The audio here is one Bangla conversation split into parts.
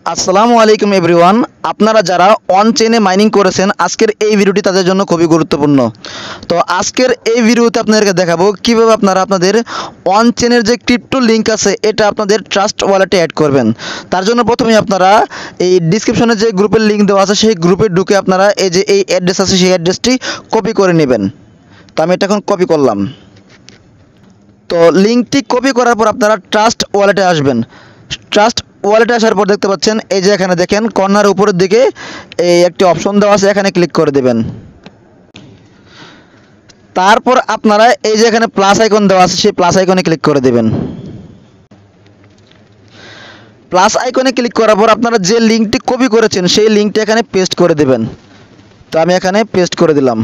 আসসালামু আলাইকুম এভরিওয়ান। আপনারা যারা অন চেইনে মাইনিং করেছেন, আজকের এই ভিডিওটি তাদের জন্য খুবই গুরুত্বপূর্ণ। তো আজকের এই ভিডিওতে আপনাদেরকে দেখাবো কিভাবে আপনারা আপনাদের অন চেইনের যে ক্রিপ্টো লিঙ্ক আছে এটা আপনাদের ট্রাস্ট ওয়ালেটে অ্যাড করবেন। তার জন্য প্রথমেই আপনারা এই ডিসক্রিপশনে যে গ্রুপের লিঙ্ক দেওয়া আছে সেই গ্রুপে ঢুকে আপনারা এই যে এই অ্যাড্রেস আছে সেই অ্যাড্রেসটি কপি করে নেবেন। তো আমি এটা এখন কপি করলাম। তো লিঙ্কটি কপি করার পর আপনারা ট্রাস্ট ওয়ালেটে আসবেন। ট্রাস্ট ওয়ালেটে আসার পর দেখতে পাচ্ছেন এই যে এখানে দেখেন কর্নার উপরের দিকে এই একটি অপশন দেওয়া আছে, এখানে ক্লিক করে দেবেন। তারপর আপনারা এই যে এখানে প্লাস আইকন দেওয়া আছে সেই প্লাস আইকনে ক্লিক করে দেবেন। প্লাস আইকনে ক্লিক করার পর আপনারা যে লিঙ্কটি কপি করেছেন সেই লিঙ্কটি এখানে পেস্ট করে দেবেন। তো আমি এখানে পেস্ট করে দিলাম।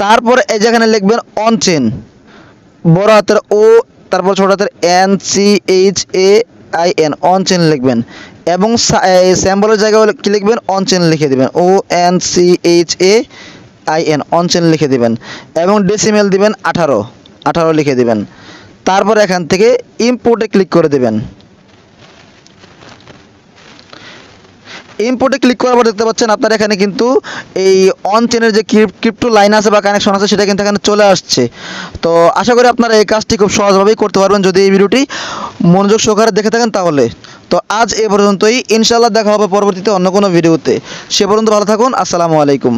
তারপর এই যে এখানে লিখবেন অন চেইন, বড় হাতের ও তারপর ছোট হাতের NCHAIN অন চেইন লিখবেন এবং স্যাম্বলের জায়গায় কি লিখবেন অন চেইন লিখে দেবেন, ONCHAIN অন চেইন লিখে দেবেন এবং ডেসিমেল দিবেন 18 লিখে দেবেন। তারপর এখান থেকে ইম্পোর্টে ক্লিক করে দেবেন। ইম্পোর্টে ক্লিক করার পর দেখতে পাচ্ছেন আপনার এখানে কিন্তু এই অন চেনের যে ক্রিপ্টো লাইন আছে বা কানেকশন আছে সেটা কিন্তু এখানে চলে আসছে। তো আশা করি আপনারা এই কাজটি খুব সহজভাবেই করতে পারবেন যদি এই ভিডিওটি মনোযোগ সহকারে দেখে থাকেন তাহলে। তো আজ এ পর্যন্তই, ইনশাআল্লাহ দেখা হবে পরবর্তীতে অন্য কোনো ভিডিওতে। সে পর্যন্ত ভালো থাকুন। আসসালামু আলাইকুম।